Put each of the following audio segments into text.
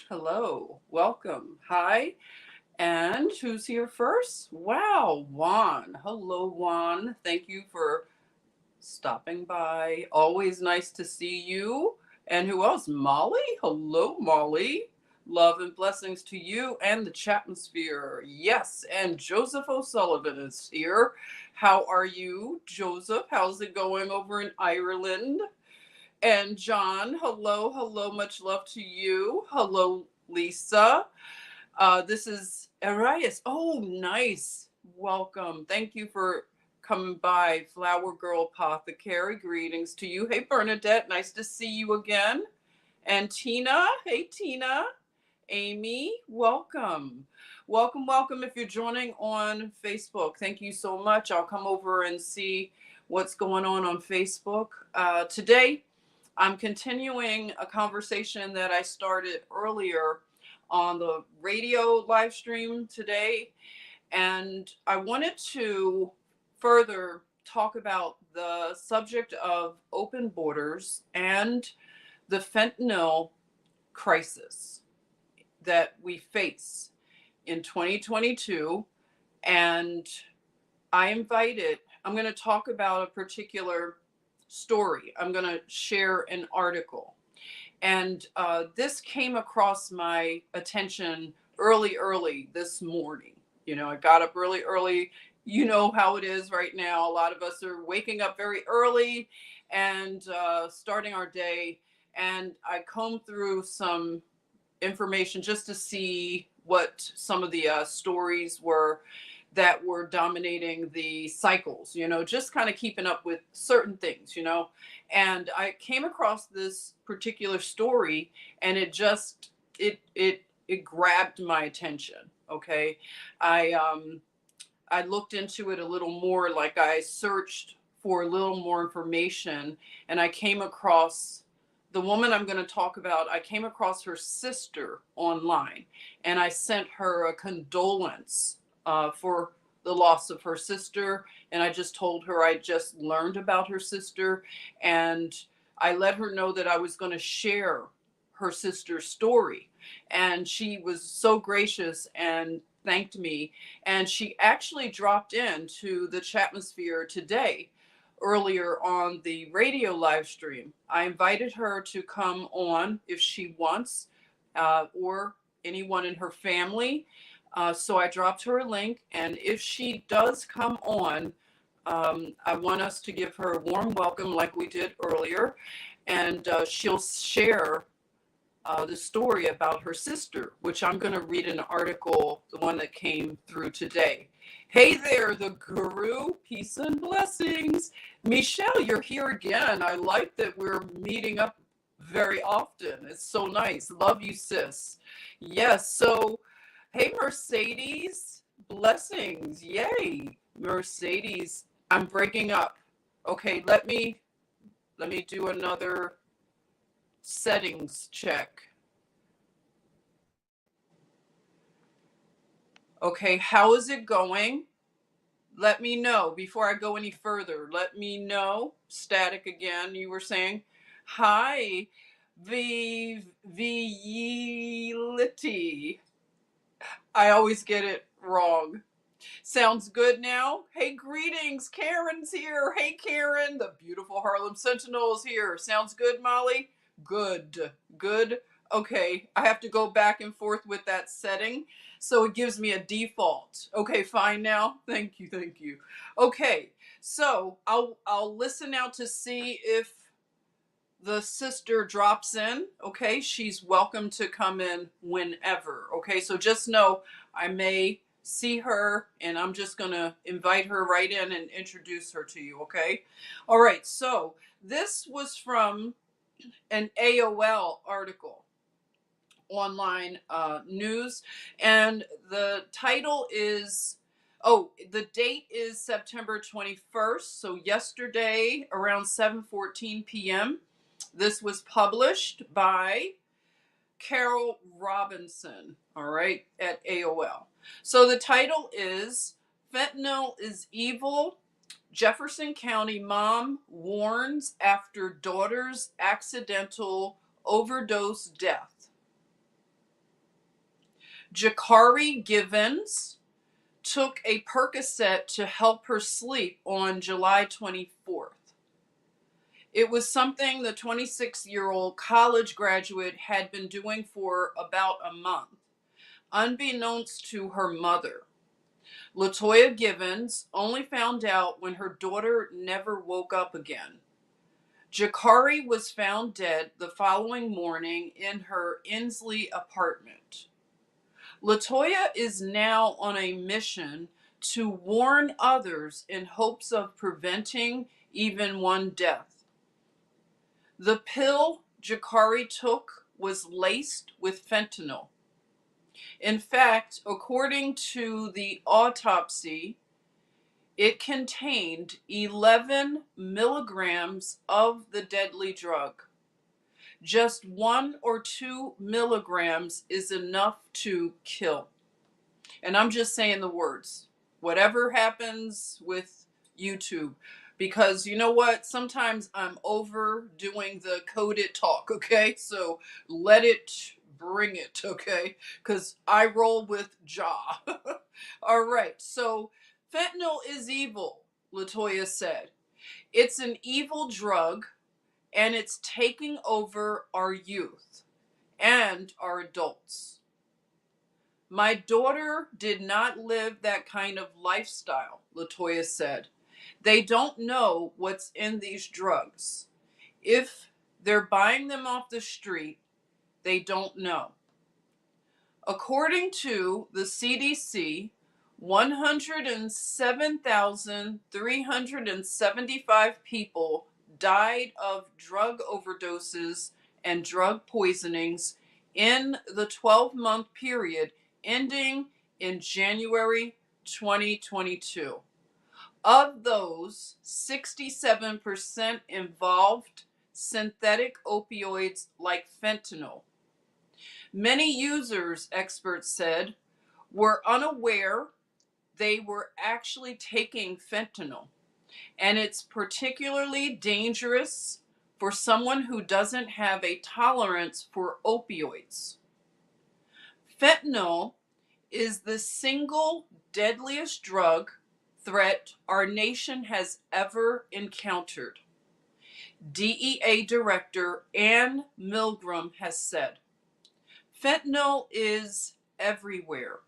Hello, welcome. Hi, and who's here first? Wow, Juan. Hello, Juan. Thank you for stopping by. Always nice to see you. And who else? Molly? Hello, Molly. Love and blessings to you and the Chatmosphere. Yes, and Joseph O'Sullivan is here. How are you, Joseph? How's it going over in Ireland? And John, hello, hello, much love to you. Hello, Lisa. This is Arias. Oh, nice. Welcome. Thank you for coming by. Flower Girl Apothecary. Greetings to you. Hey, Bernadette. Nice to see you again. And Tina. Hey, Tina. Amy, welcome. Welcome, welcome. If you're joining on Facebook, thank you so much. I'll come over and see what's going on Facebook. Today, I'm continuing a conversation that I started earlier on the radio live stream today. And I wanted to further talk about the subject of open borders and the fentanyl crisis that we face in 2022. And I'm going to talk about a particular story. I'm going to share an article. And this came across my attention early this morning. You know, I got up early. You know how it is right now. A lot of us are waking up very early and starting our day. And I combed through some information just to see what some of the stories were that were dominating the cycles, you know, just kind of keeping up with certain things, you know. And I came across this particular story and it just it grabbed my attention. Okay. I looked into it a little more, like I searched for a little more information, and I came across the woman I'm going to talk about. I came across her sister online, and I sent her a condolence for the loss of her sister. And I just told her I just learned about her sister, and I let her know that I was going to share her sister's story. And she was so gracious and thanked me. And she actually dropped into the Chatmosphere today, earlier on the radio live stream. I invited her to come on if she wants, or anyone in her family. So I dropped her a link, and if she does come on, I want us to give her a warm welcome like we did earlier, and she'll share the story about her sister, which I'm going to read an article, the one that came through today. Hey there, the guru. Peace and blessings. Michelle, you're here again. I like that we're meeting up very often. It's so nice. Love you, sis. Yes. So, hey, Mercedes. Blessings. Yay. Mercedes. I'm breaking up. Okay, let me do another settings check. Okay, how is it going? Let me know before I go any further. Let me know. Static again, you were saying. Hi, Vility. I always get it wrong. Sounds good now? Hey, greetings. Karen's here. Hey, Karen. The beautiful Harlem Sentinel is here. Sounds good, Molly? Good. Good. Okay, I have to go back and forth with that setting. So it gives me a default. Okay, fine now. Thank you. Thank you. Okay, so I'll listen now to see if the sister drops in. Okay, she's welcome to come in whenever. Okay, so just know I may see her and I'm just gonna invite her right in and introduce her to you. Okay, all right, so this was from an AOL article, online news, and the title is, oh, the date is September 21st, so yesterday around 7:14 p.m. This was published by Carol Robinson, all right, at AOL. So the title is Fentanyl is Evil. Jefferson County mom warns after daughter's accidental overdose death. Jakari Givens took a Percocet to help her sleep on July 24th. It was something the 26-year-old college graduate had been doing for about a month, unbeknownst to her mother. Latoya Givens only found out when her daughter never woke up again. Jakari was found dead the following morning in her Inslee apartment. Latoya is now on a mission to warn others in hopes of preventing even one death. The pill Jakari took was laced with fentanyl. In fact, according to the autopsy, it contained 11 milligrams of the deadly drug. Just 1 or 2 milligrams is enough to kill. And I'm just saying the words. Whatever happens with YouTube. Because you know what? Sometimes I'm overdoing the coded talk, okay? So let it bring it, okay? Because I roll with jaw. All right. So fentanyl is evil, Latoya said. It's an evil drug and it's taking over our youth and our adults. My daughter did not live that kind of lifestyle, Latoya said. They don't know what's in these drugs. If they're buying them off the street, they don't know. According to the CDC, 107,375 people died of drug overdoses and drug poisonings in the 12-month period ending in January 2022. Of those, 67% involved synthetic opioids like fentanyl. Many users, experts said, were unaware they were actually taking fentanyl, and it's particularly dangerous for someone who doesn't have a tolerance for opioids. Fentanyl is the single deadliest drug threat our nation has ever encountered. DEA Director Ann Milgram has said, fentanyl is everywhere.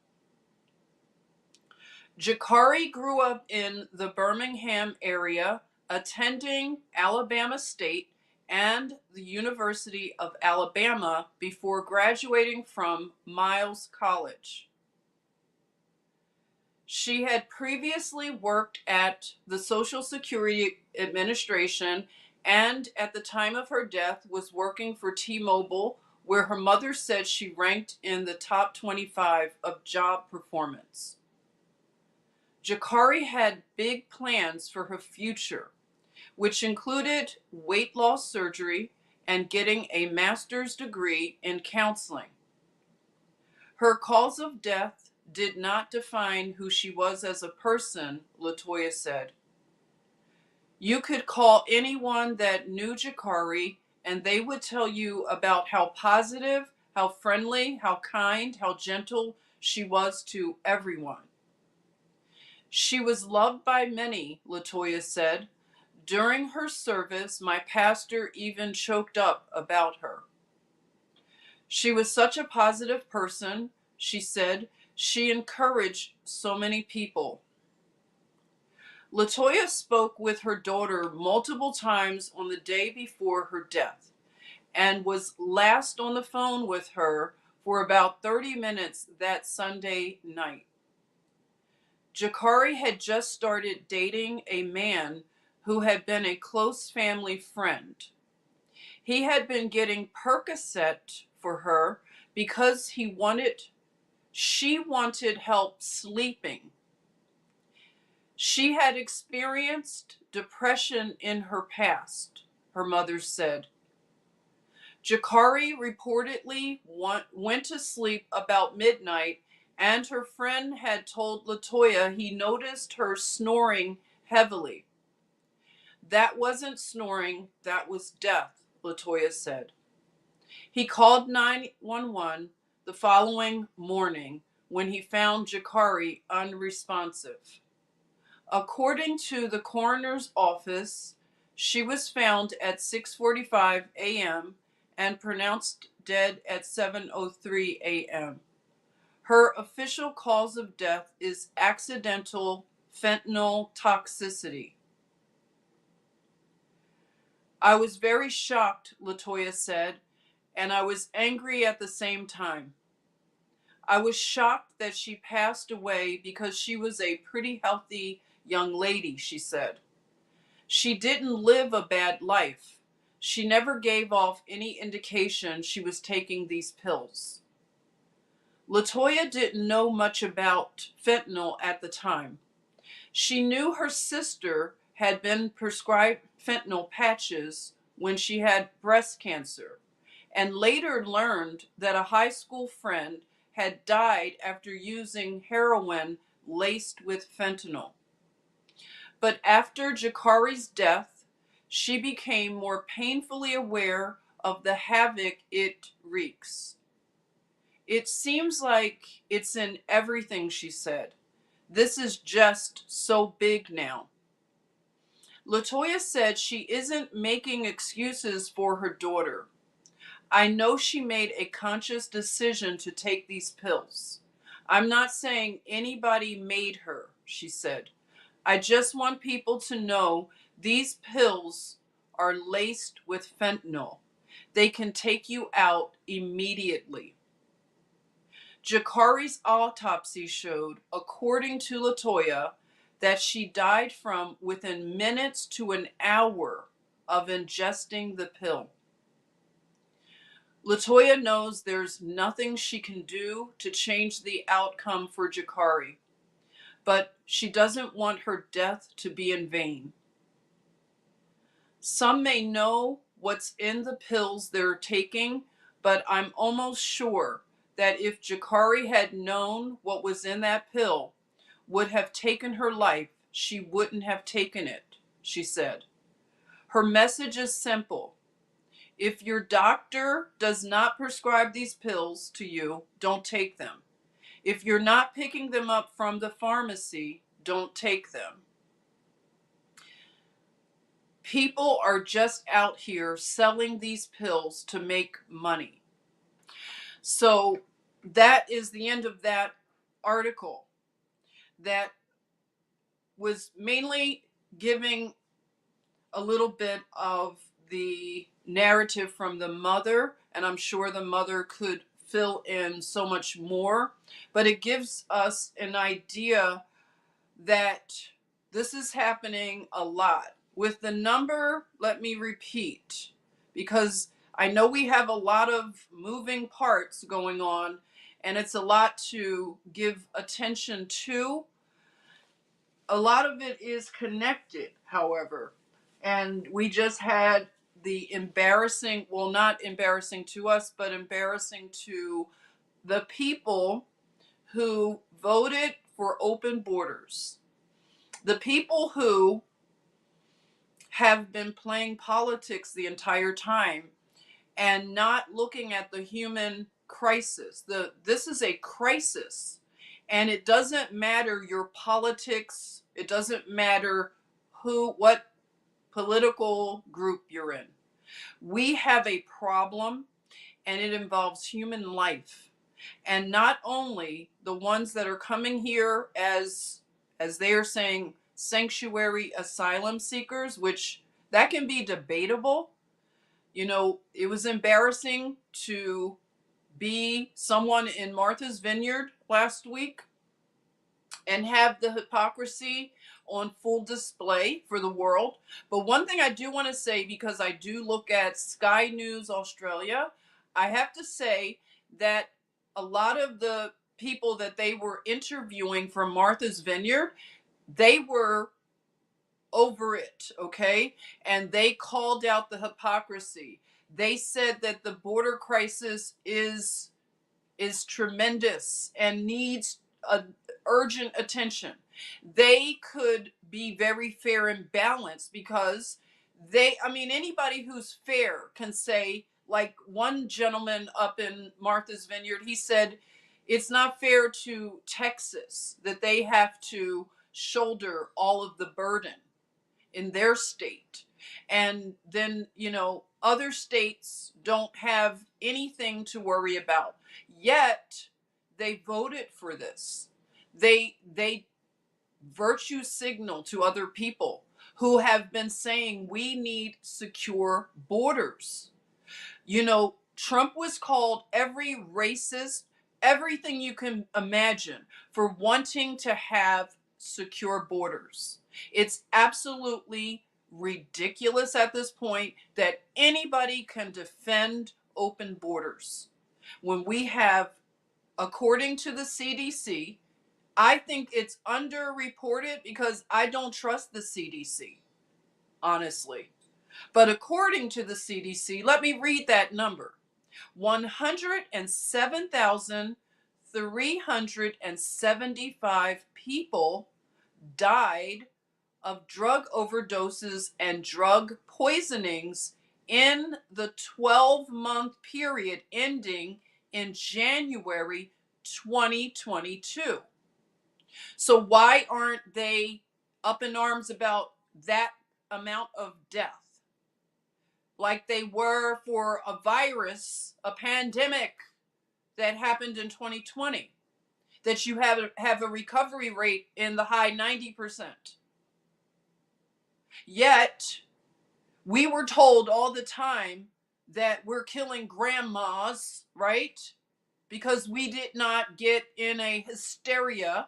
Jakari grew up in the Birmingham area, attending Alabama State and the University of Alabama before graduating from Miles College. She had previously worked at the Social Security Administration and at the time of her death was working for T-Mobile, where her mother said she ranked in the top 25 of job performance. Jakari had big plans for her future, which included weight loss surgery and getting a master's degree in counseling. Her cause of death did not define who she was as a person, Latoya said. You could call anyone that knew Jakari and they would tell you about how positive, how friendly, how kind, how gentle she was to everyone. She was loved by many, Latoya said. During her service, my pastor even choked up about her. She was such a positive person, she said. She encouraged so many people. Latoya spoke with her daughter multiple times on the day before her death and was last on the phone with her for about 30 minutes that Sunday night. Jakari had just started dating a man who had been a close family friend. He had been getting Percocet for her because she wanted help sleeping. She had experienced depression in her past, her mother said. Jakari reportedly went to sleep about midnight, and her friend had told Latoya he noticed her snoring heavily. That wasn't snoring, that was death, Latoya said. He called 911 the following morning when he found Jakari unresponsive. According to the coroner's office, she was found at 6:45 a.m. and pronounced dead at 7:03 a.m. Her official cause of death is accidental fentanyl toxicity. I was very shocked, Latoya said, and I was angry at the same time. I was shocked that she passed away because she was a pretty healthy young lady, she said. She didn't live a bad life. She never gave off any indication she was taking these pills. Latoya didn't know much about fentanyl at the time. She knew her sister had been prescribed fentanyl patches when she had breast cancer, and later learned that a high school friend had died after using heroin laced with fentanyl. But after Jakari's death, she became more painfully aware of the havoc it wreaks. It seems like it's in everything, she said. This is just so big now. Latoya said she isn't making excuses for her daughter. I know she made a conscious decision to take these pills. I'm not saying anybody made her, she said. I just want people to know these pills are laced with fentanyl. They can take you out immediately. Jakari's autopsy showed, according to Latoya, that she died from within minutes to an hour of ingesting the pill. Latoya knows there's nothing she can do to change the outcome for Jakari, but she doesn't want her death to be in vain. Some may know what's in the pills they're taking, but I'm almost sure that if Jakari had known what was in that pill would have taken her life, she wouldn't have taken it, she said. Her message is simple. If your doctor does not prescribe these pills to you, don't take them. If you're not picking them up from the pharmacy, don't take them. People are just out here selling these pills to make money. So that is the end of that article that was mainly giving a little bit of the narrative from the mother, and I'm sure the mother could fill in so much more, but it gives us an idea that this is happening a lot. With the number, let me repeat, because I know we have a lot of moving parts going on, and it's a lot to give attention to. A lot of it is connected, however, and we just had the embarrassing, well, not embarrassing to us, but embarrassing to the people who voted for open borders, the people who have been playing politics the entire time and not looking at the human crisis. This is a crisis, and it doesn't matter your politics. It doesn't matter what political group you're in. We have a problem, and it involves human life. And not only the ones that are coming here as they are saying, sanctuary asylum seekers, which that can be debatable. You know, it was embarrassing to be someone in Martha's Vineyard last week and have the hypocrisy on full display for the world. But one thing I do want to say, because I do look at Sky News Australia, I have to say that a lot of the people that they were interviewing from Martha's Vineyard, they were over it, okay? And they called out the hypocrisy. They said that the border crisis is tremendous and needs urgent attention. They could be very fair and balanced because anybody who's fair can say, like one gentleman up in Martha's Vineyard, he said, it's not fair to Texas that they have to shoulder all of the burden in their state. And then, other states don't have anything to worry about. Yet they voted for this. They virtue signal to other people who have been saying we need secure borders. Trump was called every racist, everything you can imagine for wanting to have secure borders. It's absolutely ridiculous at this point that anybody can defend open borders when we have, according to the CDC, I think it's underreported because I don't trust the CDC, honestly. But according to the CDC, let me read that number. 107,375 people died of drug overdoses and drug poisonings in the 12-month period ending in January 2022. So why aren't they up in arms about that amount of death? Like they were for a virus, a pandemic that happened in 2020, that you have a recovery rate in the high 90%. Yet, we were told all the time that we're killing grandmas, right? Because we did not get in a hysteria.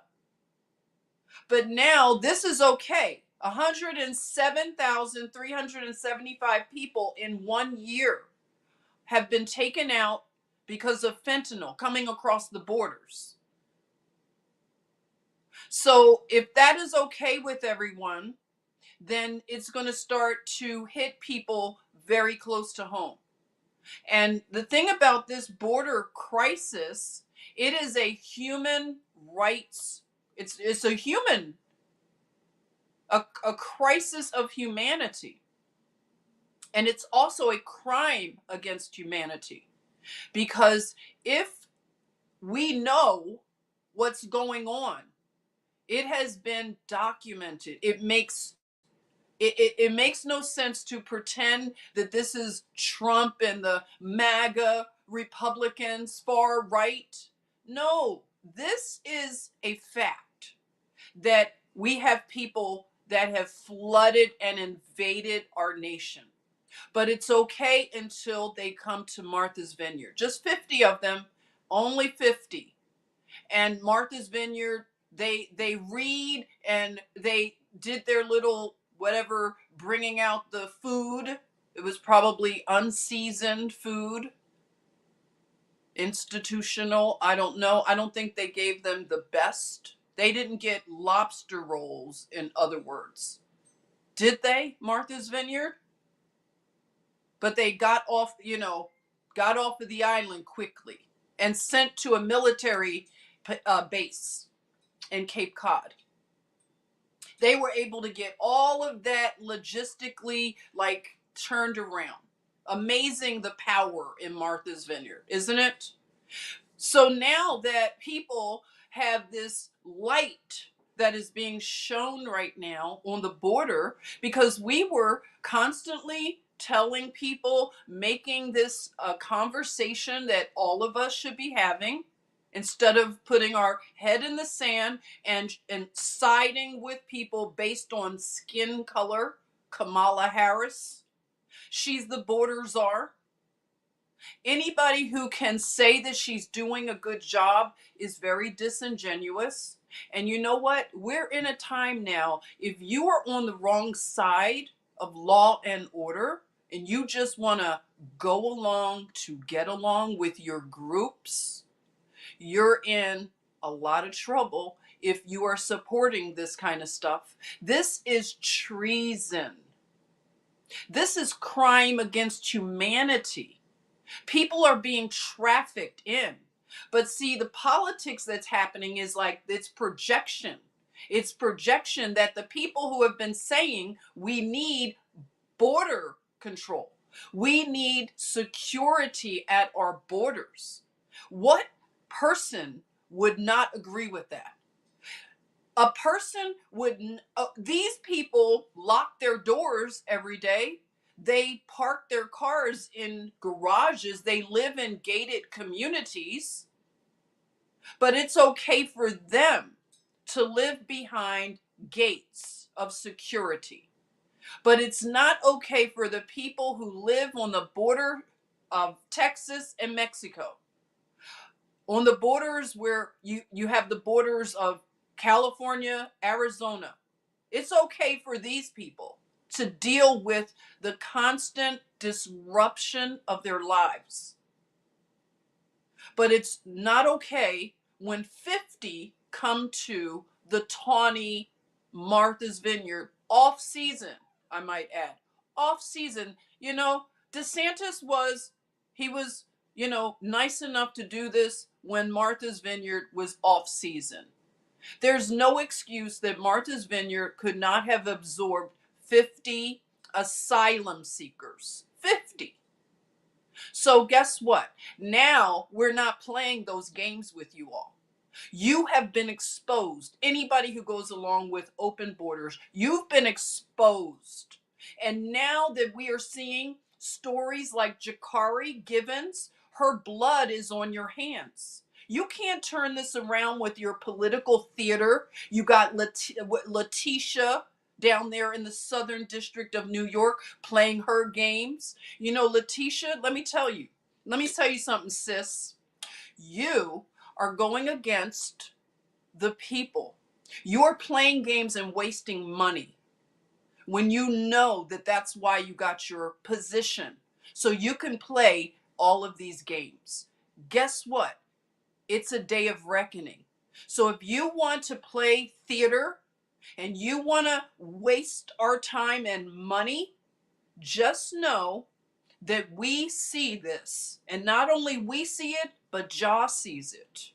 But now this is okay. 107,375 people in 1 year have been taken out because of fentanyl coming across the borders. So if that is okay with everyone, then it's going to start to hit people very close to home. And the thing about this border crisis, it is a human rights, it's a human, a crisis of humanity. And it's also a crime against humanity. Because if we know what's going on, it has been documented. It makes no sense to pretend that this is Trump and the MAGA Republicans far right. No, this is a fact that we have people that have flooded and invaded our nation. But it's okay until they come to Martha's Vineyard. Just 50 of them, only 50. And Martha's Vineyard, they read and they did their little whatever, bringing out the food. It was probably unseasoned food, institutional. I don't know. I don't think they gave them the best. They didn't get lobster rolls, in other words. Did they, Martha's Vineyard? But they got off of the island quickly and sent to a military base in Cape Cod. They were able to get all of that logistically like turned around. Amazing the power in Martha's Vineyard, isn't it? So now that people have this light that is being shown right now on the border, because we were constantly telling people, making this a conversation that all of us should be having, instead of putting our head in the sand and siding with people based on skin color. Kamala Harris, she's the border czar. Anybody who can say that she's doing a good job is very disingenuous. And you know what? We're in a time now, if you are on the wrong side of law and order and you just want to go along to get along with your groups, you're in a lot of trouble if you are supporting this kind of stuff. This is treason. This is crime against humanity. People are being trafficked in. But see, the politics that's happening is like it's projection. It's projection that the people who have been saying we need border control, we need security at our borders. What person would not agree with that? A person would, these people lock their doors every day. They park their cars in garages. They live in gated communities. But it's okay for them to live behind gates of security. But it's not okay for the people who live on the border of Texas and Mexico. On the borders where you have the borders of California, Arizona. It's okay for these people to deal with the constant disruption of their lives. But it's not okay when 50 come to the tawny Martha's Vineyard off season, I might add. Off season, DeSantis was nice enough to do this when Martha's Vineyard was off season. There's no excuse that Martha's Vineyard could not have absorbed 50 asylum seekers. 50. So guess what? Now we're not playing those games with you all. You have been exposed. Anybody who goes along with open borders, you've been exposed. And now that we are seeing stories like Jakari Givens, her blood is on your hands. You can't turn this around with your political theater. You got Letitia down there in the Southern District of New York playing her games. Letitia, let me tell you something, sis. You are going against the people. You're playing games and wasting money when you know that that's why you got your position. So you can play all of these games. Guess what? It's a day of reckoning. So if you want to play theater and you want to waste our time and money, just know that we see this. And not only we see it, but Jah sees it.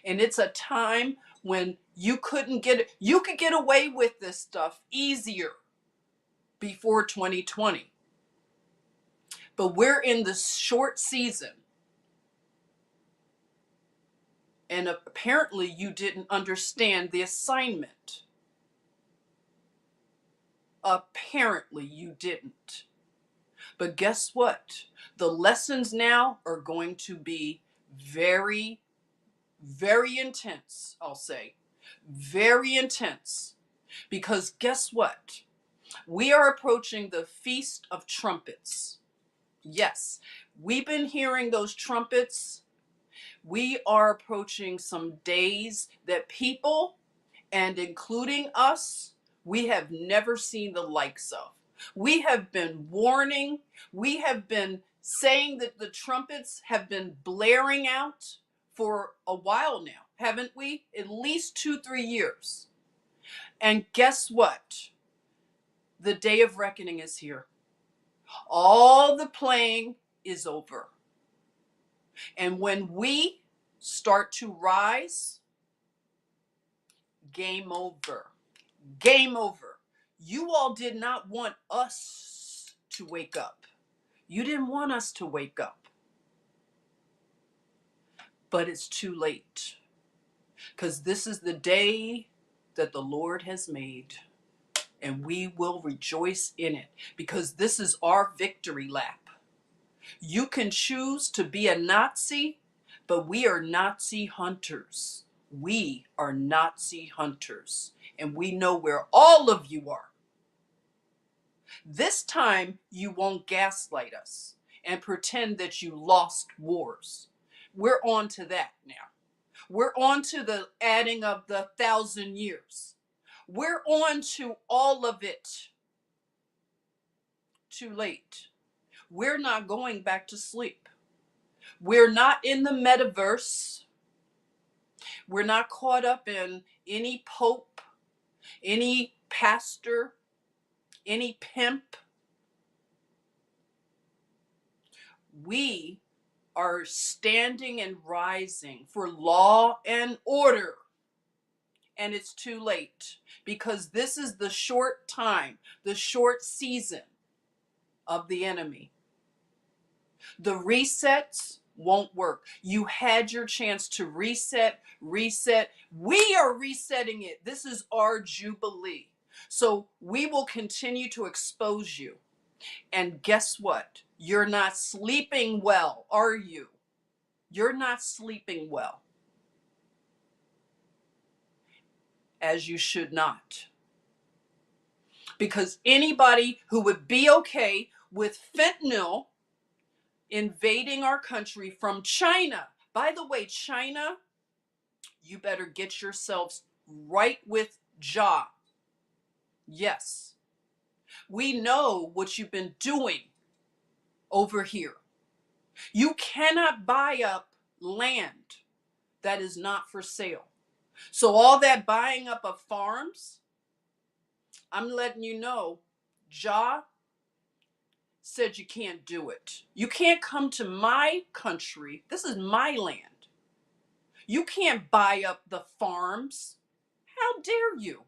And it's a time when you could get away with this stuff easier before 2020. But we're in the short season. And apparently you didn't understand the assignment. Apparently you didn't. But guess what? The lessons now are going to be very, very intense, I'll say. Very intense. Because guess what? We are approaching the Feast of Trumpets. Yes, we've been hearing those trumpets. We are approaching some days that people, and including us, we have never seen the likes of. We have been warning. We have been saying that the trumpets have been blaring out for a while now, haven't we? At least 2-3 years. And guess what? The day of reckoning is here. All the playing is over. And when we start to rise, game over. Game over. You all did not want us to wake up. You didn't want us to wake up. But it's too late. Because this is the day that the Lord has made. And we will rejoice in it. Because this is our victory lap. You can choose to be a Nazi, but we are Nazi hunters. We are Nazi hunters. And we know where all of you are. This time, you won't gaslight us and pretend that you lost wars. We're on to that now. We're on to the adding of the 1,000 years. We're on to all of it. Too late. We're not going back to sleep. We're not in the metaverse. We're not caught up in any pope, any pastor, any pimp. We are standing and rising for law and order. And it's too late because this is the short time, the short season of the enemy. The resets won't work. You had your chance to reset. We are resetting it. This is our jubilee. So we will continue to expose you. And guess what? You're not sleeping well, are you? You're not sleeping well. As you should not. Because anybody who would be okay with fentanyl invading our country from China, by the way, China, you better get yourselves right with Jah. Yes, we know what you've been doing over here. You cannot buy up land that is not for sale. So all that buying up of farms, I'm letting you know, Jah said you can't do it. You can't come to my country. This is my land. You can't buy up the farms. How dare you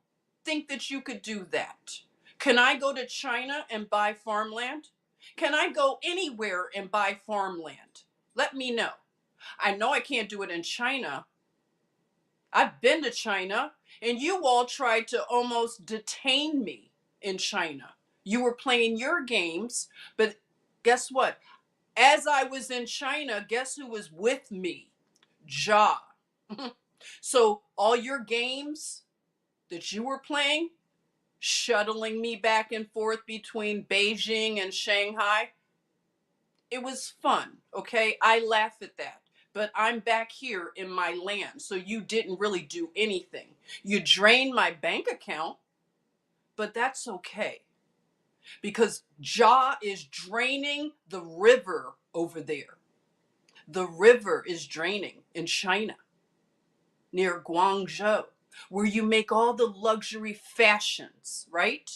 think that you could do that? Can I go to China and buy farmland? Can I go anywhere and buy farmland? Let me know. I know I can't do it in China. I've been to China, and you all tried to almost detain me in China. You were playing your games, but guess what? As I was in China, guess who was with me? Jah. So all your games that you were playing, shuttling me back and forth between Beijing and Shanghai, it was fun, okay? I laugh at that. But I'm back here in my land, so you didn't really do anything. You drained my bank account, but that's okay. Because Jah is draining the river over there. The river is draining in China, near Guangzhou, where you make all the luxury fashions, right?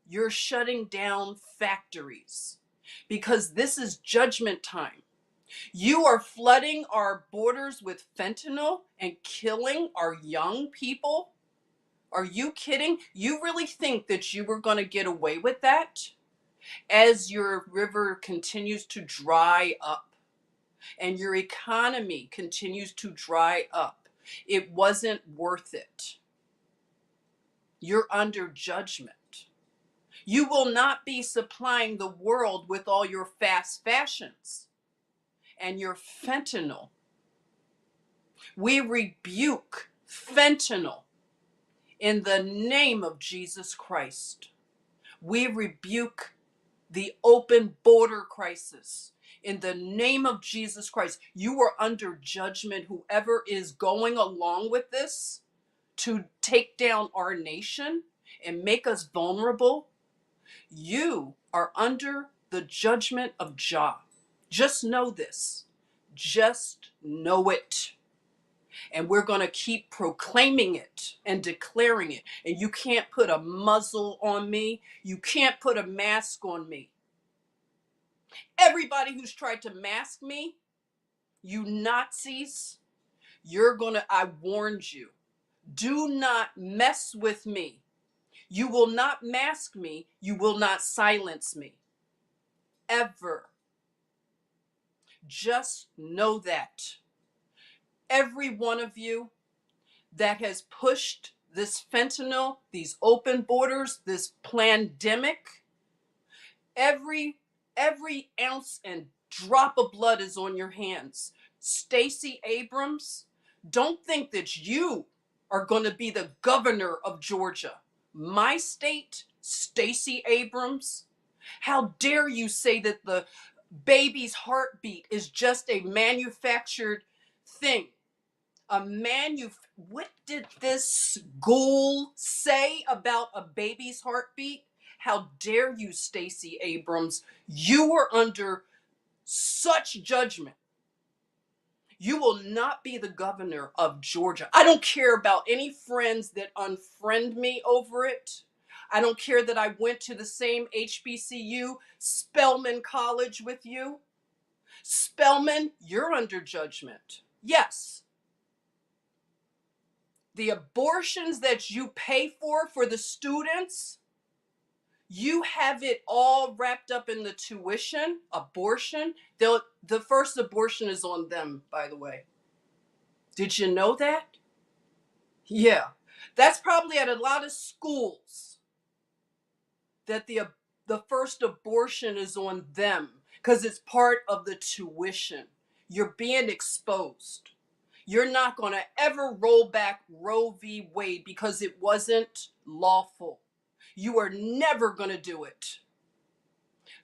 You're shutting down factories because this is judgment time. You are flooding our borders with fentanyl and killing our young people. Are you kidding? You really think that you were going to get away with that as your river continues to dry up and your economy continues to dry up? It wasn't worth it. You're under judgment. You will not be supplying the world with all your fast fashions and your fentanyl. We rebuke fentanyl in the name of Jesus Christ. We rebuke the open border crisis in the name of Jesus Christ. You are under judgment, whoever is going along with this to take down our nation and make us vulnerable. You are under the judgment of Jah. Just know this. Just know it. And we're going to keep proclaiming it and declaring it. And you can't put a muzzle on me. You can't put a mask on me. Everybody who's tried to mask me, you Nazis, I warned you. Do not mess with me. You will not mask me. You will not silence me. Ever. Just know that. Every one of you that has pushed this fentanyl, these open borders, this pandemic, every ounce and drop of blood is on your hands. Stacey Abrams, don't think that you are going to be the governor of Georgia. My state, Stacey Abrams, how dare you say that the baby's heartbeat is just a manufactured thing? What did this ghoul say about a baby's heartbeat? How dare you, Stacey Abrams? You are under such judgment. You will not be the governor of Georgia. I don't care about any friends that unfriend me over it. I don't care that I went to the same HBCU, Spelman College, with you. Spelman, you're under judgment. Yes. The abortions that you pay for the students, you have it all wrapped up in the tuition. Abortion, the first abortion is on them, by the way. Did you know that? Yeah. That's probably at a lot of schools that the first abortion is on them because it's part of the tuition. You're being exposed. You're not going to ever roll back Roe v. Wade because it wasn't lawful. You are never going to do it.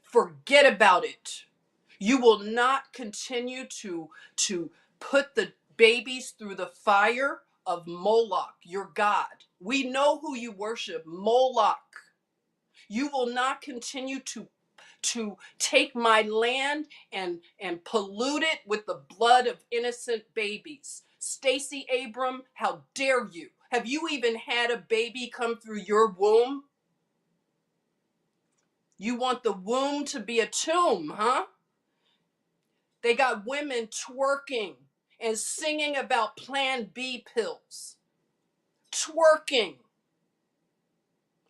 Forget about it. You will not continue to put the babies through the fire of Moloch, your God. We know who you worship, Moloch. You will not continue to take my land and pollute it with the blood of innocent babies. Stacey Abrams, how dare you? Have you even had a baby come through your womb? You want the womb to be a tomb, huh? They got women twerking and singing about Plan B pills. Twerking.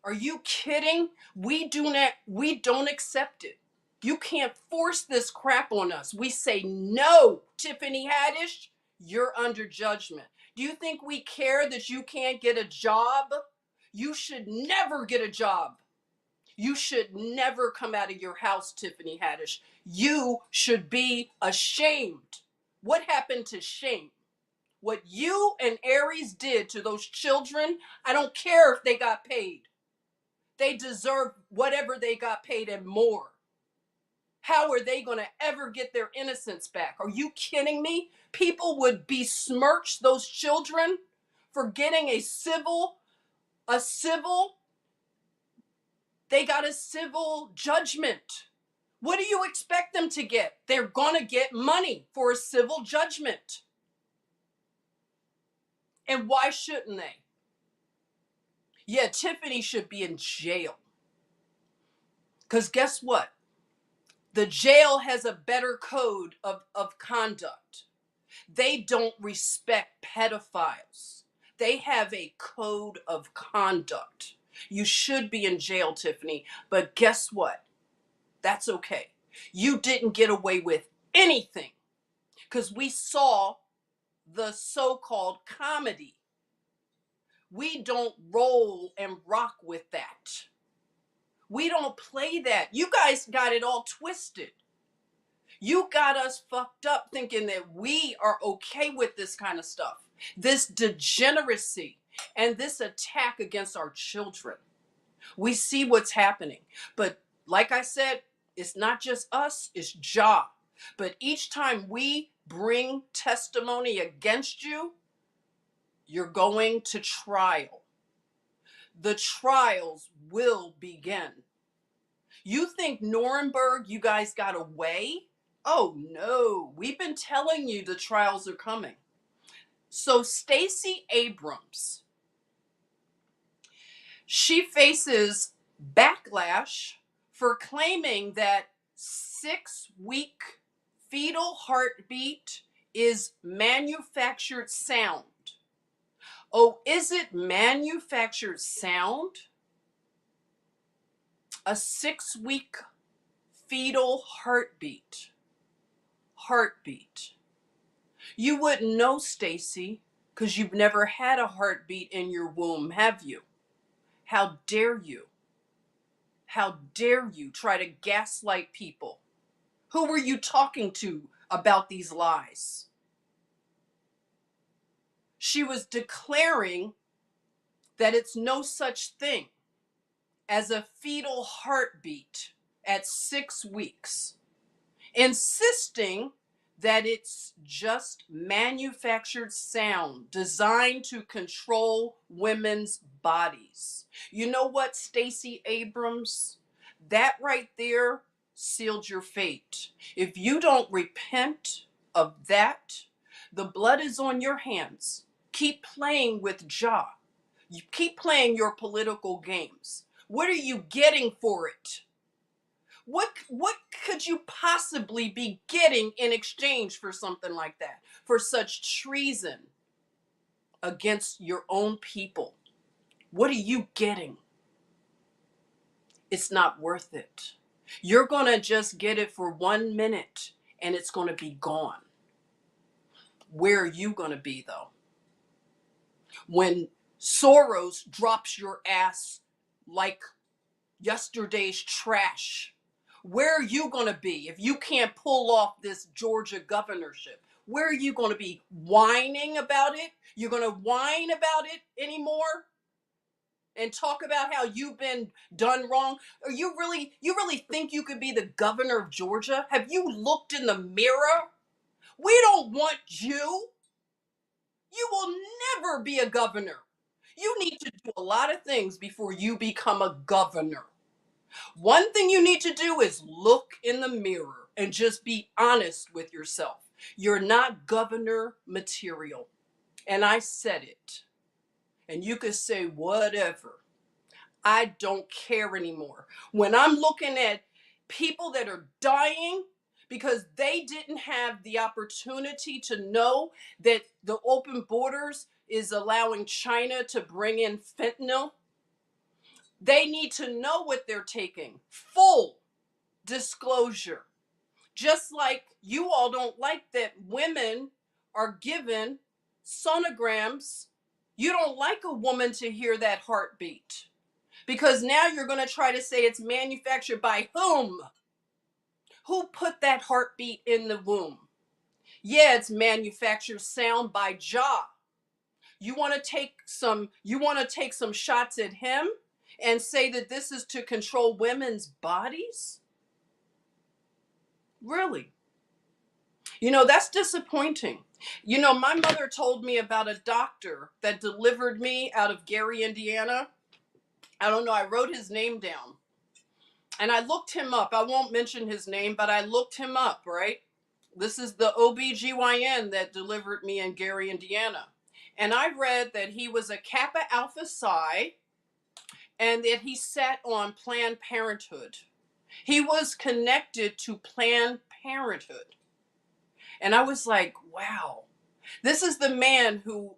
Are you kidding? We don't accept it. You can't force this crap on us. We say no. Tiffany Haddish, you're under judgment. Do you think we care that you can't get a job? You should never get a job. You should never come out of your house, Tiffany Haddish. You should be ashamed. What happened to shame? What you and Aries did to those children, I don't care if they got paid. They deserve whatever they got paid and more. How are they going to ever get their innocence back? Are you kidding me? People would besmirch those children for getting they got a civil judgment. What do you expect them to get? They're going to get money for a civil judgment. And why shouldn't they? Yeah, Tiffany should be in jail. Because guess what? The jail has a better code of conduct. They don't respect pedophiles. They have a code of conduct. You should be in jail, Tiffany. But guess what? That's okay. You didn't get away with anything because we saw the so-called comedy. We don't roll and rock with that. We don't play that. You guys got it all twisted. You got us fucked up thinking that we are okay with this kind of stuff, this degeneracy, and this attack against our children. We see what's happening. But like I said, it's not just us, it's Jah. But each time we bring testimony against you, you're going to trial. The trials will begin. You think Nuremberg, you guys got away? Oh no, we've been telling you the trials are coming. So Stacey Abrams, she faces backlash for claiming that 6-week fetal heartbeat is manufactured sound. Oh, is it manufactured sound? A 6-week fetal heartbeat. Heartbeat. You wouldn't know, Stacey, because you've never had a heartbeat in your womb, have you? How dare you? How dare you try to gaslight people? Who were you talking to about these lies? She was declaring that it's no such thing as a fetal heartbeat at 6 weeks, insisting that it's just manufactured sound designed to control women's bodies. You know what, Stacey Abrams? That right there sealed your fate. If you don't repent of that, the blood is on your hands. Keep playing with Ja. You keep playing your political games. What are you getting for it? What could you possibly be getting in exchange for something like that? For such treason against your own people? What are you getting? It's not worth it. You're going to just get it for 1 minute and it's going to be gone. Where are you going to be though? When Soros drops your ass like yesterday's trash, where are you going to be if you can't pull off this Georgia governorship? Where are you going to be? Whining about it? You're going to whine about it anymore? And talk about how you've been done wrong? Or you really think you could be the governor of Georgia? Have you looked in the mirror? We don't want you. You will never be a governor. You need to do a lot of things before you become a governor. One thing you need to do is look in the mirror and just be honest with yourself. You're not governor material. And I said it. And you could say whatever. I don't care anymore. When I'm looking at people that are dying because they didn't have the opportunity to know that the open borders is allowing China to bring in fentanyl, they need to know what they're taking. Full disclosure. Just like you all don't like that women are given sonograms. You don't like a woman to hear that heartbeat. Because now you're going to try to say it's manufactured by whom? Who put that heartbeat in the womb? Yeah, it's manufactured sound by Ja. You want to take some shots at him and say that this is to control women's bodies? Really? You know, that's disappointing. You know, my mother told me about a doctor that delivered me out of Gary, Indiana. I don't know, I wrote his name down. And I looked him up. I won't mention his name, but I looked him up, right? This is the OBGYN that delivered me in Gary, Indiana. And I read that he was a Kappa Alpha Psi and that he sat on Planned Parenthood. He was connected to Planned Parenthood. And I was like, wow, this is the man who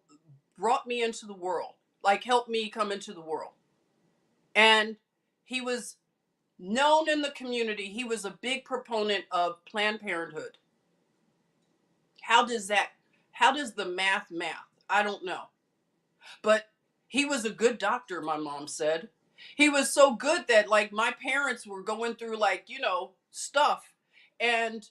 brought me into the world, like helped me come into the world. And he was known in the community. He was a big proponent of Planned Parenthood. How does the math? I don't know. But he was a good doctor, my mom said. He was so good that like my parents were going through like, you know, stuff. And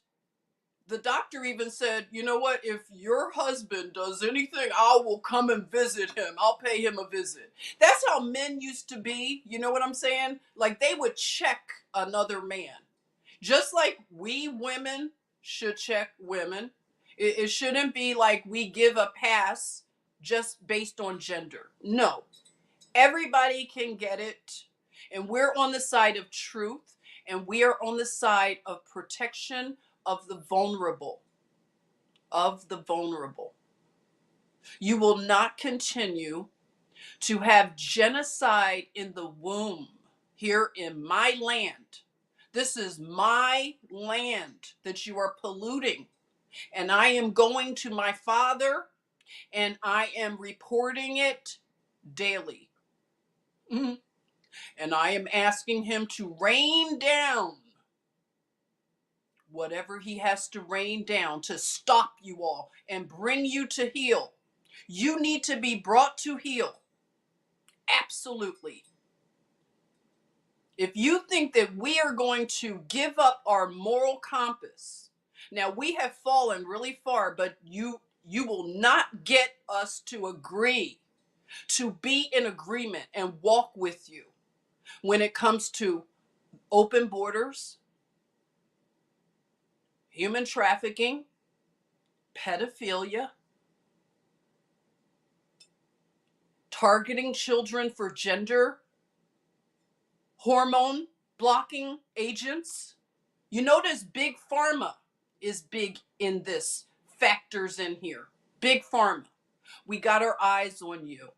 the doctor even said, you know what, if your husband does anything, I will come and visit him. I'll pay him a visit. That's how men used to be. You know what I'm saying? Like they would check another man. Just like we women should check women. It shouldn't be like we give a pass just based on gender. No. Everybody can get it. And we're on the side of truth. And we are on the side of protection of the vulnerable. Of the vulnerable. You will not continue to have genocide in the womb here in my land. This is my land that you are polluting. And I am going to my Father and I am reporting it daily. Mhm. And I am asking him to rain down whatever he has to rain down to stop you all and bring you to heal. You need to be brought to heal. Absolutely. If you think that we are going to give up our moral compass, now we have fallen really far, but you will not get us to agree, to be in agreement and walk with you when it comes to open borders, human trafficking, pedophilia, targeting children for gender hormone blocking agents. You notice big pharma is big in this, factors in here. Big pharma. We got our eyes on you.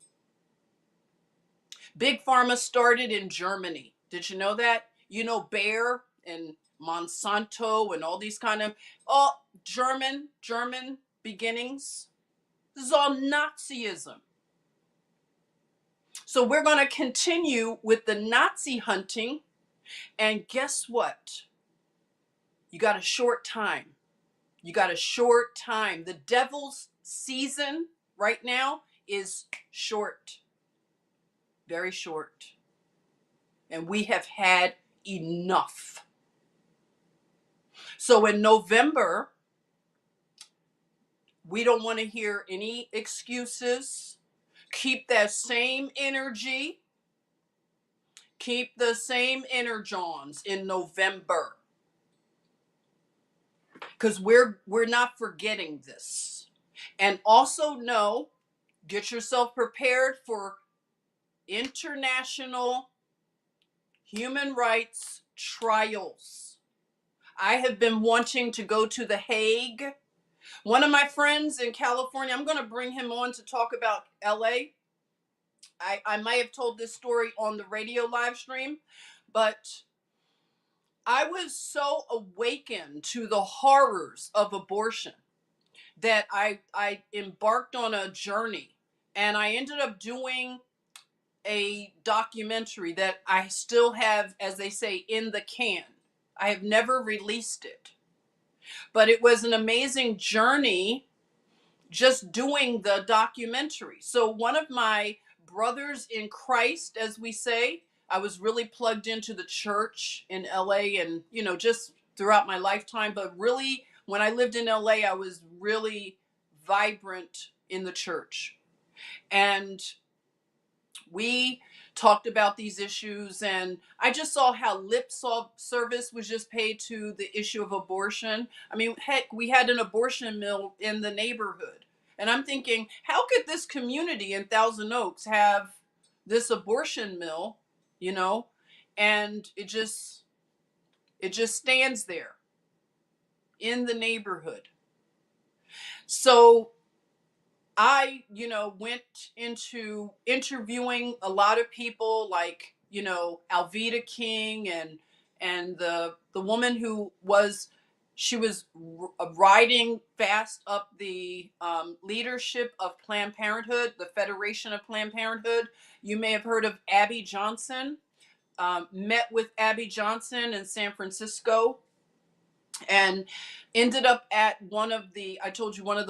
Big pharma started in Germany. Did you know that? You know, Bayer and Monsanto and all these kind of all German beginnings. This is all Nazism. So we're going to continue with the Nazi hunting. And guess what? You got a short time. You got a short time. The devil's season right now is short. Very short. And we have had enough. So in November, we don't want to hear any excuses. Keep that same energy. Keep the same energons in November. Because we're not forgetting this. And also know, get yourself prepared for international human rights trials. I have been wanting to go to The Hague. One of my friends in California, I'm going to bring him on to talk about LA. I might have told this story on the radio live stream, but I was so awakened to the horrors of abortion that I embarked on a journey, and I ended up doing a documentary that I still have, as they say, in the can. I have never released it, but it was an amazing journey just doing the documentary. So one of my brothers in Christ, as we say, I was really plugged into the church in LA and, just throughout my lifetime, but really when I lived in LA, I was really vibrant in the church. And we talked about these issues, and I just saw how lip service was just paid to the issue of abortion. I mean, heck, we had an abortion mill in the neighborhood. And I'm thinking, how could this community in Thousand Oaks have this abortion mill, and it just stands there in the neighborhood. So I, went into interviewing a lot of people like, Alveda King and the woman who she was riding fast up the leadership of Planned Parenthood, the Federation of Planned Parenthood. You may have heard of Abby Johnson. Met with Abby Johnson in San Francisco and ended up at one of the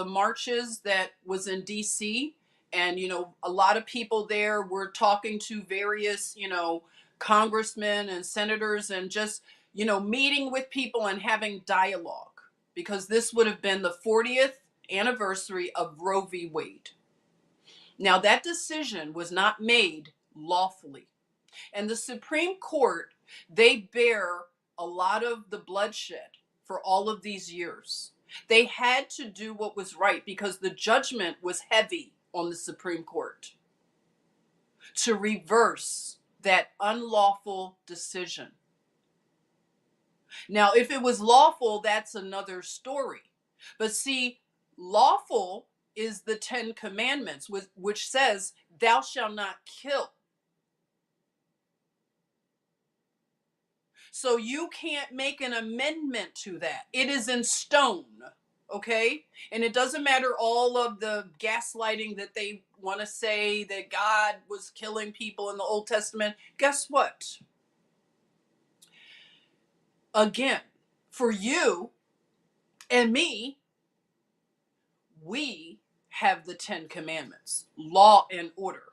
marches that was in DC. And, a lot of people there were talking to various, congressmen and senators and just, meeting with people and having dialogue, because this would have been the 40th anniversary of Roe v. Wade. Now, that decision was not made lawfully. And the Supreme Court, they bear a lot of the bloodshed for all of these years. They had to do what was right because the judgment was heavy on the Supreme Court to reverse that unlawful decision. Now, if it was lawful, that's another story. But see, lawful is the 10 Commandments, which says, thou shalt not kill. So you can't make an amendment to that. It is in stone. okay? And it doesn't matter all of the gaslighting that they want to say that God was killing people in the Old Testament. Guess what? Again, for you and me, we have the 10 commandments, law and order.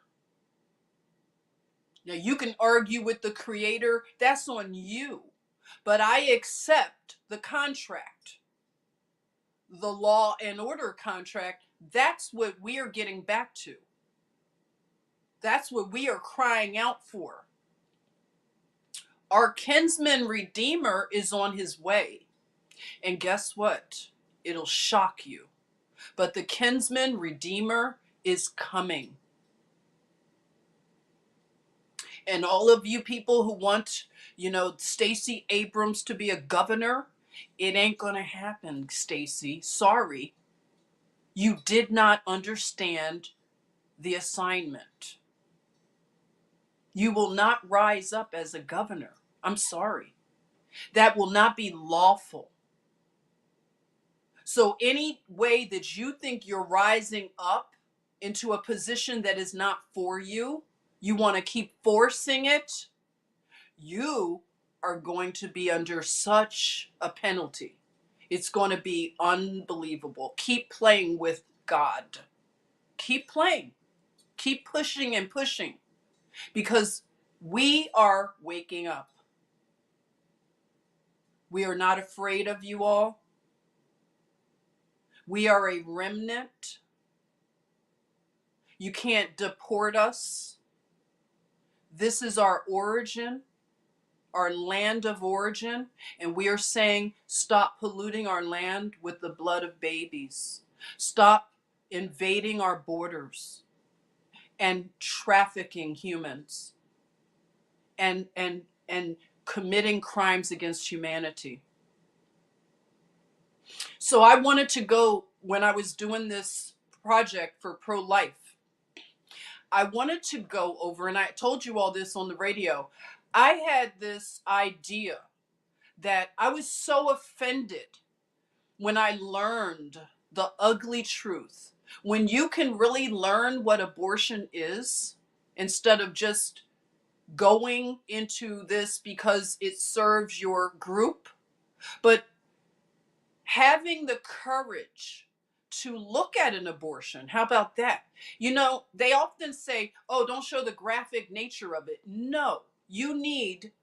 Now, you can argue with the creator, that's on you. But I accept the contract, the law and order contract. That's what we are getting back to. That's what we are crying out for. Our kinsman redeemer is on his way. And guess what? It'll shock you. But the kinsman redeemer is coming. And all of you people who want, Stacey Abrams to be a governor, it ain't going to happen, Stacey. Sorry. You did not understand the assignment. You will not rise up as a governor. I'm sorry. That will not be lawful. So any way that you think you're rising up into a position that is not for you, you want to keep forcing it, you are going to be under such a penalty. It's going to be unbelievable. Keep playing with God. Keep playing. Keep pushing and pushing, because we are waking up. We are not afraid of you all. We are a remnant. You can't deport us. This is our origin, our land of origin, and we are saying, stop polluting our land with the blood of babies. Stop invading our borders and trafficking humans and committing crimes against humanity. So I wanted to go, when I was doing this project for pro-life, I wanted to go over, and I told you all this on the radio, I had this idea that I was so offended when I learned the ugly truth. When you can really learn what abortion is, instead of just going into this because it serves your group, but having the courage to look at an abortion. How about that? They often say, oh, don't show the graphic nature of it. No,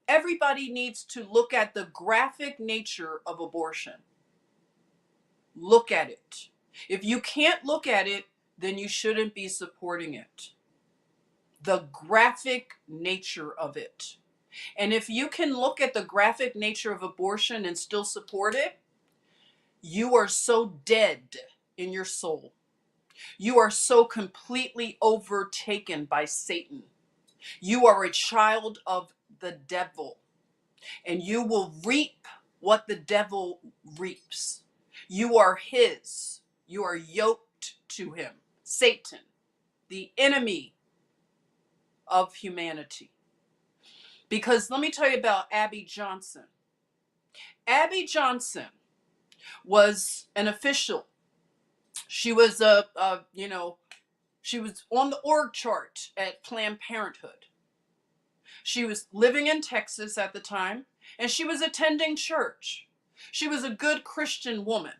everybody needs to look at the graphic nature of abortion. Look at it. If you can't look at it, then you shouldn't be supporting it. The graphic nature of it. And if you can look at the graphic nature of abortion and still support it, you are so dead in your soul. You are so completely overtaken by Satan. You are a child of the devil, and you will reap what the devil reaps. You are his. You are yoked to him. Satan, the enemy of humanity. Because let me tell you about Abby Johnson. Abby Johnson was an official. She was she was on the org chart at Planned Parenthood. She was living in Texas at the time, and she was attending church. She was a good Christian woman.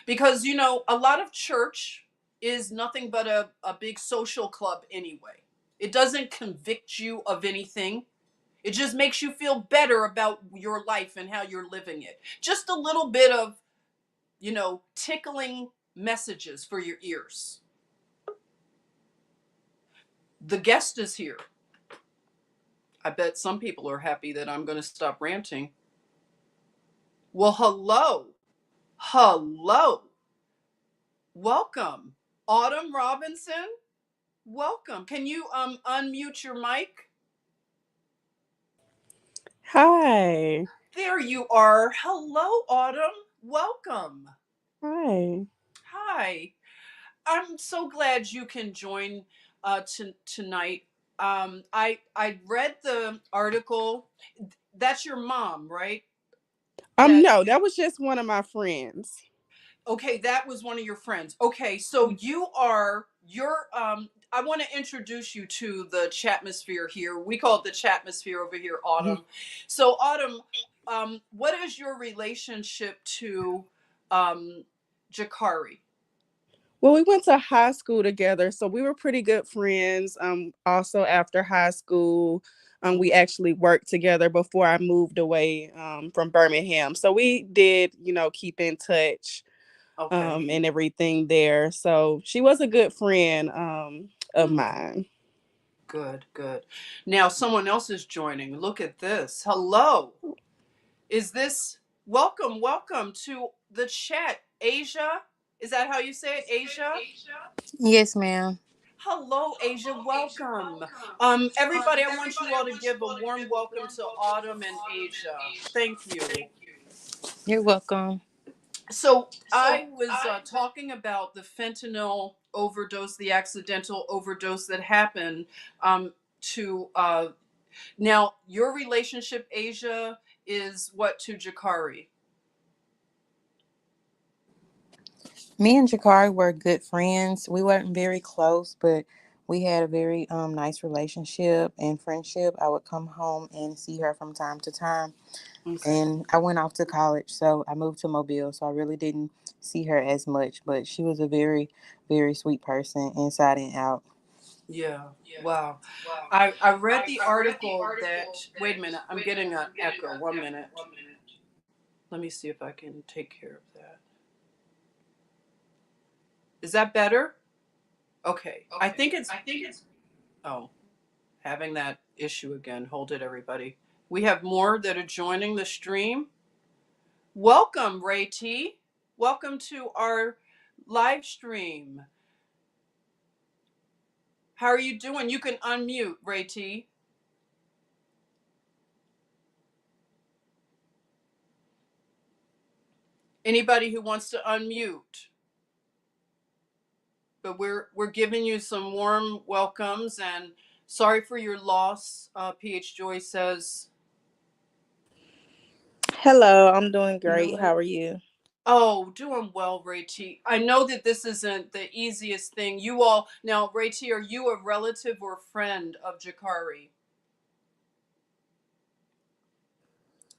Because, a lot of church is nothing but a big social club anyway. It doesn't convict you of anything. It just makes you feel better about your life and how you're living it. Just a little bit of, tickling messages for your ears. The guest is here. I bet some people are happy that I'm going to stop ranting. Well, hello. Hello. Welcome. Autumn Robinson. Welcome. Can you unmute your mic? Hi. There you are. Hello, Autumn. Welcome. Hi. Hi. I'm so glad you can join tonight. I read the article. That's your mom, right? That No, that was just one of my friends. okay, that was one of your friends. Okay, so you're I want to introduce you to the chatmosphere here. We call it the chatmosphere over here, Autumn. So Autumn, what is your relationship to um Jakari? Well, we went to high school together, so we were pretty good friends. Also after high school, we actually worked together before I moved away from Birmingham. So we did, keep in touch Okay. and everything there. So she was a good friend of Mm, mine. good, good. Now someone else is joining. Look at this. Hello. Is this welcome to the chat, Asia? Is that how you say it, Asia? Yes, ma'am. Hello, Asia. Welcome. Everybody, I want you all to give a warm welcome to Autumn and Asia. Thank you. You're welcome. So, I was talking about the fentanyl overdose, the accidental overdose that happened to. Now, your relationship, Asia, is what to Jakari? Me and Jakari were good friends. We weren't very close, but we had a very nice relationship and friendship. I would come home and see her from time to time. Okay. And I went off to college, so I moved to Mobile, so I really didn't see her as much. But she was a very, very sweet person inside and out. Yeah. Wow. I read the article that, wait a minute, I'm getting an echo. 1 minute. Let me see if I can take care of that. Is that better? Okay. I think it's, oh, having that issue again. Hold it, everybody. We have more that are joining the stream. Welcome, Ray T. Welcome to our live stream. How are you doing? You can unmute, Ray T. Anybody who wants to unmute. But we're giving you some warm welcomes and sorry for your loss. PH Joy says, Hello, I'm doing great. How are you? "Oh, doing well, Ray T. I know that this isn't the easiest thing. You all now, Ray T, are you a relative or friend of Jakari?"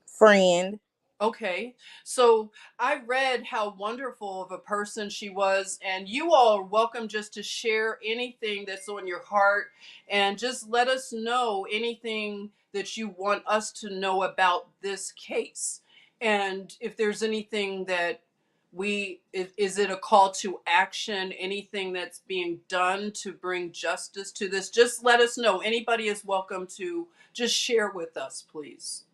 Friend. Okay, so I read how wonderful of a person she was, and you all are welcome just to share anything that's on your heart and just let us know anything that you want us to know about this case. And if there's anything that is it a call to action, anything that's being done to bring justice to this, just let us know. Anybody is welcome to just share with us, please.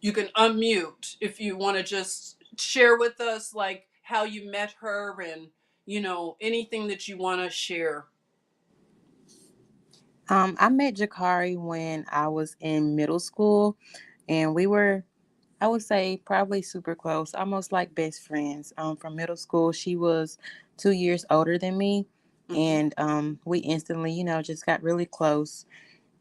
You can unmute if you want to just share with us like how you met her and anything that you want to share. I met Jakari when I was in middle school, and we were, I would say, probably super close, almost like best friends. From middle school, she was 2 years older than me, Hmm. and we instantly, just got really close.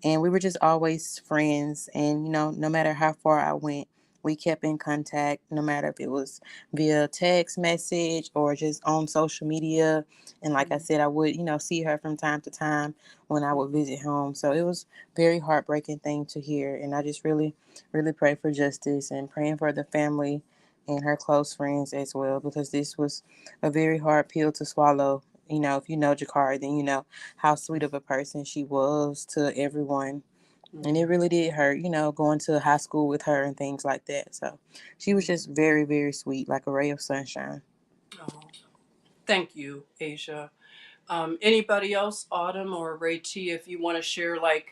And we were just always friends. And no matter how far I went, we kept in contact, no matter if it was via text message or just on social media. And like I said, I would see her from time to time when I would visit home. So it was very heartbreaking thing to hear. And I just really really pray for justice and praying for the family and her close friends as well, because this was a very hard pill to swallow. If you know Jakari, then you know how sweet of a person she was to everyone. And it Hmm. really did hurt, going to high school with her and things like that. So she was just very, very sweet, like a ray of sunshine. Oh, thank you, Asia. Anybody else, Autumn or Ray T, if you want to share like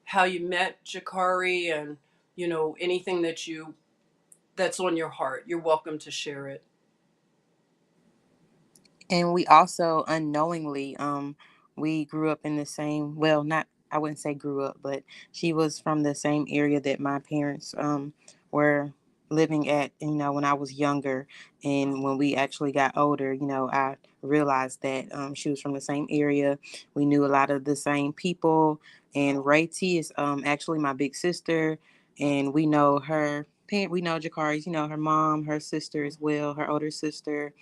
how you met Jakari and anything that's on your heart, you're welcome to share it. And we also unknowingly, we grew up in the same, well, not, I wouldn't say grew up, but she was from the same area that my parents were. living at, when I was younger. And when we actually got older, I realized that she was from the same area. We knew a lot of the same people. And Ray T is actually my big sister. And we know her parent, we know Jakari's, her mom, her sister as well, her older sister,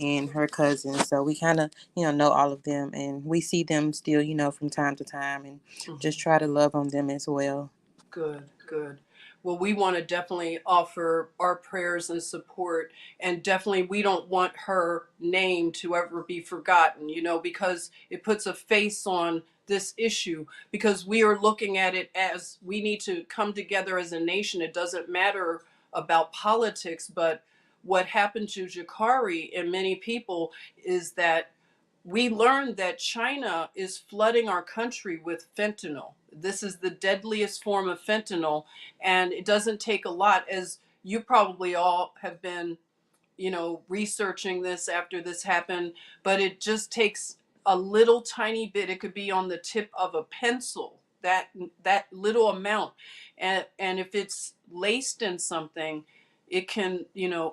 and her cousins. So we kind of, know all of them. And we see them still, from time to time, and just try to love on them as well. Good, good. Well, we want to definitely offer our prayers and support. And definitely, we don't want her name to ever be forgotten, because it puts a face on this issue. Because we are looking at it as we need to come together as a nation. It doesn't matter about politics, but what happened to Jakari and many people is that we learned that China is flooding our country with fentanyl. This is the deadliest form of fentanyl, and it doesn't take a lot, as you probably all have been, researching this after this happened, but it just takes a little tiny bit. It could be on the tip of a pencil, that little amount. And if it's laced in something, it can,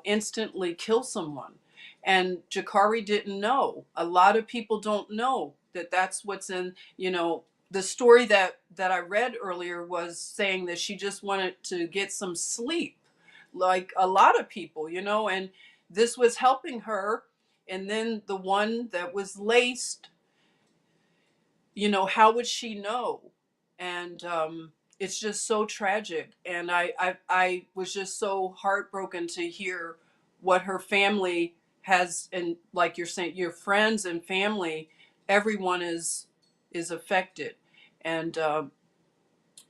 instantly kill someone. And Jakari didn't know. A lot of people don't know that that's what's in, the story that I read earlier was saying that she just wanted to get some sleep, like a lot of people, and this was helping her. And then the one that was laced, how would she know? And it's just so tragic. And I was just so heartbroken to hear what her family has. And like you're saying, your friends and family, everyone is affected. And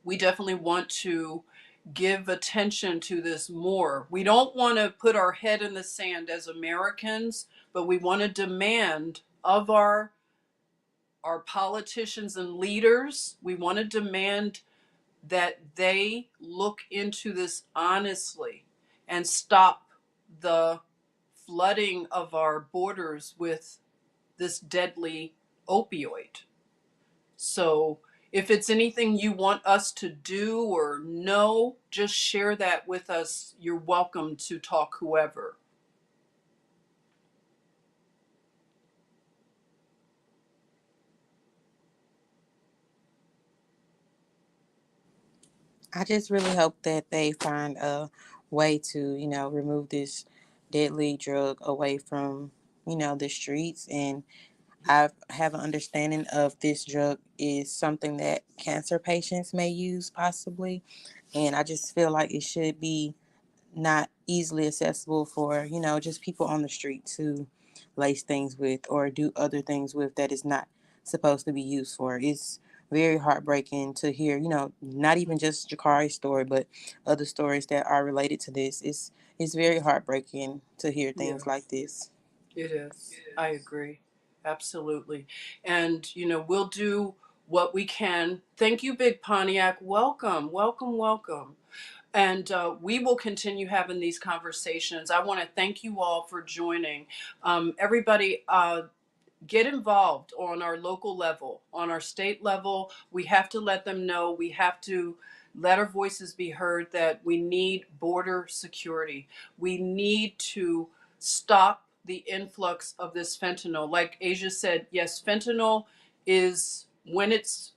we definitely want to give attention to this more. We don't want to put our head in the sand as Americans, but we want to demand of our politicians and leaders, we want to demand that they look into this honestly and stop the flooding of our borders with this deadly opioid. So if it's anything you want us to do or know, just share that with us. You're welcome to talk whoever. I just really hope that they find a way to, remove this deadly drug away from, the streets. And I have an understanding of this drug is something that cancer patients may use possibly. And I just feel like it should be not easily accessible for, just people on the street to lace things with or do other things with that is not supposed to be used for. It's very heartbreaking to hear, not even just Jakari's story, but other stories that are related to this. It's very heartbreaking to hear Yeah, things like this. it is. I agree. Absolutely. And, we'll do what we can. Thank you, Big Pontiac. Welcome, welcome, welcome. And we will continue having these conversations. I want to thank you all for joining. Everybody, get involved on our local level, on our state level. We have to let them know. We have to let our voices be heard that we need border security. We need to stop the influx of this fentanyl. Like Asia said, yes, fentanyl is, when it's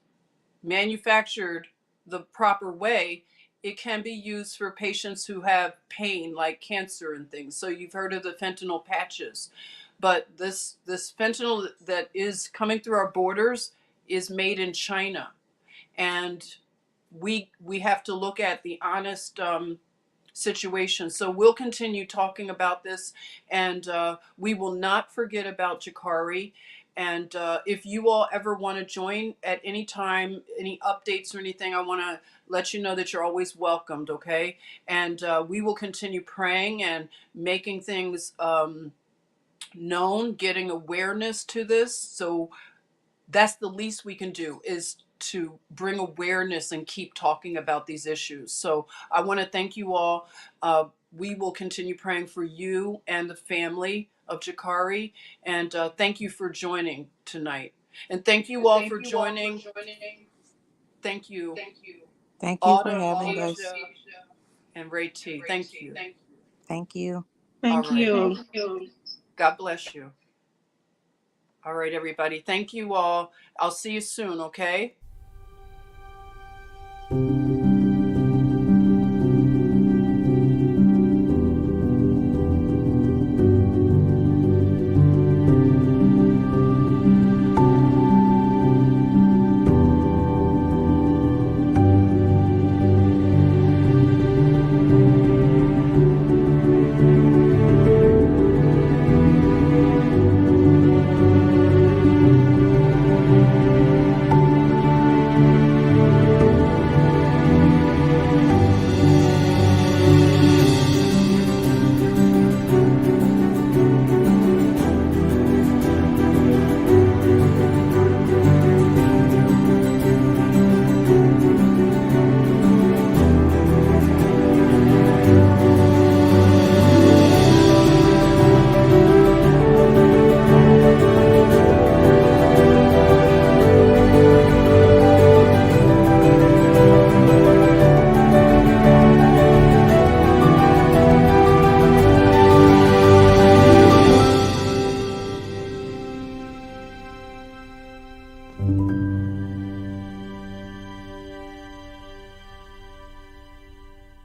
manufactured the proper way, it can be used for patients who have pain like cancer and things. So you've heard of the fentanyl patches. But this fentanyl that is coming through our borders is made in China. And we have to look at the honest situation. So we'll continue talking about this, and we will not forget about Jakari. And if you all ever want to join at any time, any updates or anything, I want to let you know that you're always welcomed, okay? And we will continue praying and making things known, getting awareness to this. So that's the least we can do, is to bring awareness and keep talking about these issues. So I want to thank you all. We will continue praying for you and the family of Jakari. And thank you for joining tonight. And thank you all for joining. Thank you. Thank you for Autumn, having us. Asia. And Ray T, thank you. Thank you. Thank All right. you. God bless you. All right, everybody. Thank you all. I'll see you soon, okay?